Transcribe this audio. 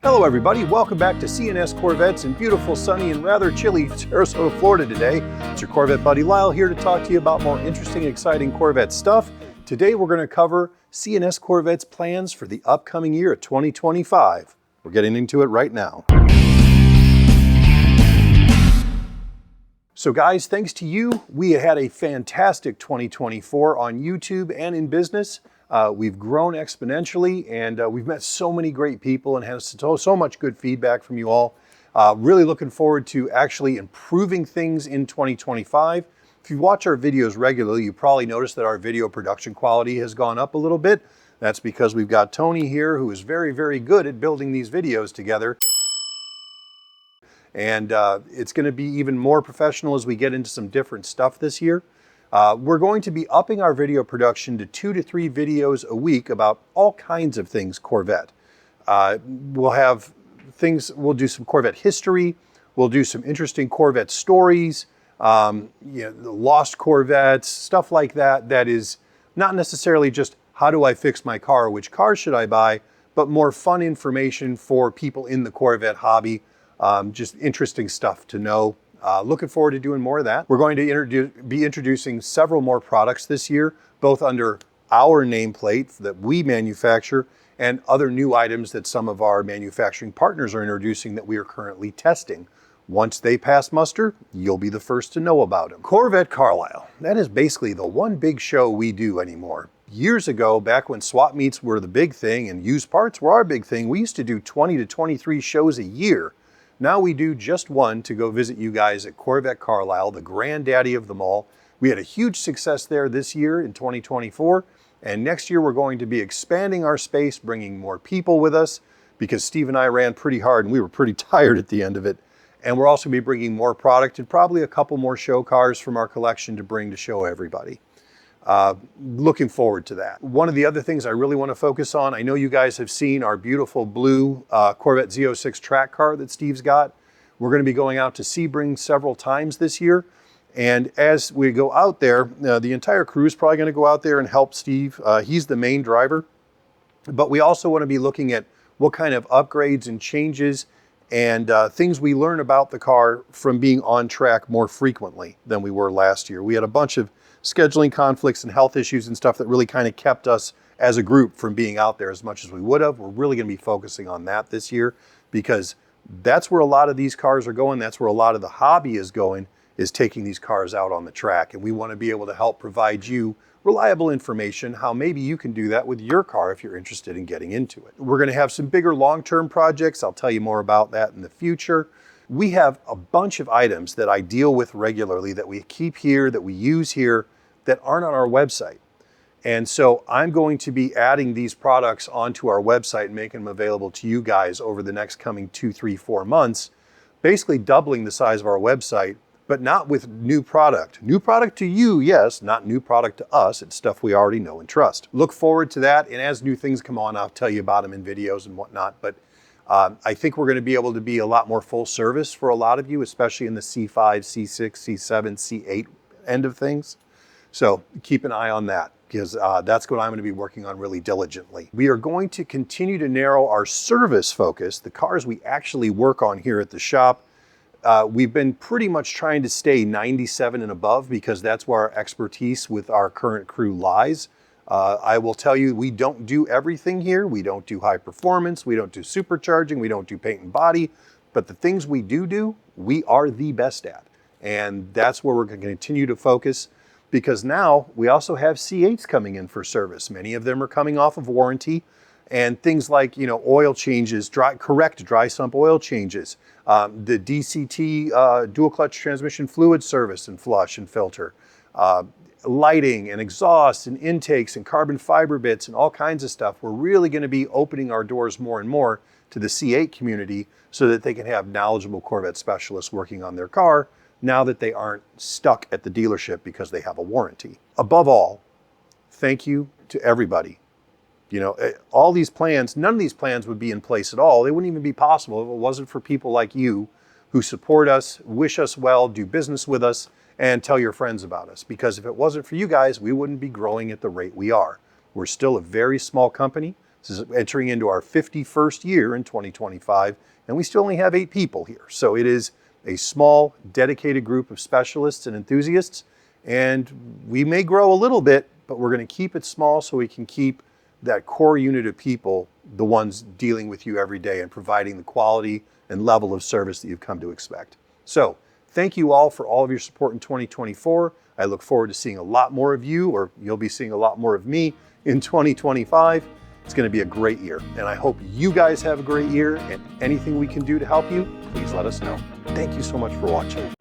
Hello everybody, welcome back to C&S Corvettes in beautiful, sunny, and rather chilly Sarasota, Florida today. It's your Corvette buddy Lyle here to talk to you about more interesting, exciting Corvette stuff. Today we're going to cover C&S Corvette's plans for the upcoming year of 2025. We're getting into it right now. So guys, thanks to you, we had a fantastic 2024 on YouTube and in business. We've grown exponentially, and we've met so many great people and had so much good feedback from you all. Really looking forward to actually improving things in 2025. If you watch our videos regularly, you probably noticed that our video production quality has gone up a little bit. That's because we've got Tony here, who is very, very good at building these videos together. And it's going to be even more professional as we get into some different stuff this year. We're going to be upping our video production to 2 to 3 videos a week about all kinds of things Corvette. We'll do some Corvette history. We'll do some interesting Corvette stories, the lost Corvettes, stuff like that. That is not necessarily just how do I fix my car, which car should I buy, but more fun information for people in the Corvette hobby. Just interesting stuff to know. Looking forward to doing more of that. We're going to be introducing several more products this year, both under our nameplate that we manufacture and other new items that some of our manufacturing partners are introducing that we are currently testing. Once they pass muster, you'll be the first to know about them. Corvette Carlisle, that is basically the one big show we do anymore. Years ago, back when swap meets were the big thing and used parts were our big thing, we used to do 20 to 23 shows a year. Now we do just one to go visit you guys at Corvette Carlisle, the granddaddy of them all. We had a huge success there this year in 2024, and next year we're going to be expanding our space, bringing more people with us, because Steve and I ran pretty hard and we were pretty tired at the end of it. And we're also going to be bringing more product and probably a couple more show cars from our collection to bring to show everybody. Looking forward to that. One of the other things I really want to focus on, I know you guys have seen our beautiful blue Corvette Z06 track car that Steve's got. We're going to be going out to Sebring several times this year. And as we go out there, the entire crew is probably going to go out there and help Steve. He's the main driver. But we also want to be looking at what kind of upgrades and changes and things we learn about the car from being on track more frequently than we were last year. We had a bunch of scheduling conflicts and health issues and stuff that really kind of kept us as a group from being out there as much as we would have. We're really going to be focusing on that this year because that's where a lot of these cars are going. That's where a lot of the hobby is going, is taking these cars out on the track. And we want to be able to help provide you reliable information, how maybe you can do that with your car if you're interested in getting into it. We're going to have some bigger long-term projects. I'll tell you more about that in the future. We have a bunch of items that I deal with regularly that we keep here, that we use here, that aren't on our website. And so I'm going to be adding these products onto our website and making them available to you guys over the next coming 2, 3, 4 months, basically doubling the size of our website, but not with new product. New product to you, yes, not new product to us. It's stuff we already know and trust. Look forward to that. And as new things come on, I'll tell you about them in videos and whatnot. But I think we're going to be able to be a lot more full service for a lot of you, especially in the C5, C6, C7, C8 end of things. So keep an eye on that because that's what I'm going to be working on really diligently. We are going to continue to narrow our service focus, the cars we actually work on here at the shop. We've been pretty much trying to stay 97 and above because that's where our expertise with our current crew lies. I will tell you, we don't do everything here. We don't do high performance. We don't do supercharging. We don't do paint and body. But the things we do, we are the best at. And that's where we're going to continue to focus because now we also have C8s coming in for service. Many of them are coming off of warranty. And things like, oil changes, correct dry sump oil changes, the DCT dual clutch transmission fluid service and flush and filter, lighting and exhaust and intakes and carbon fiber bits and all kinds of stuff. We're really going to be opening our doors more and more to the C8 community so that they can have knowledgeable Corvette specialists working on their car now that they aren't stuck at the dealership because they have a warranty. Above all, thank you to everybody. You know, all these plans, none of these plans would be in place at all. They wouldn't even be possible if it wasn't for people like you who support us, wish us well, do business with us, and tell your friends about us. Because if it wasn't for you guys, we wouldn't be growing at the rate we are. We're still a very small company. This is entering into our 51st year in 2025, and we still only have 8 people here. So it is a small, dedicated group of specialists and enthusiasts, and we may grow a little bit, but we're going to keep it small so we can keep that core unit of people, the ones dealing with you every day and providing the quality and level of service that you've come to expect. So thank you all for all of your support in 2024. I look forward to seeing a lot more of you, or you'll be seeing a lot more of me in 2025. It's going to be a great year, and I hope you guys have a great year, and anything we can do to help you, please let us know. Thank you so much for watching.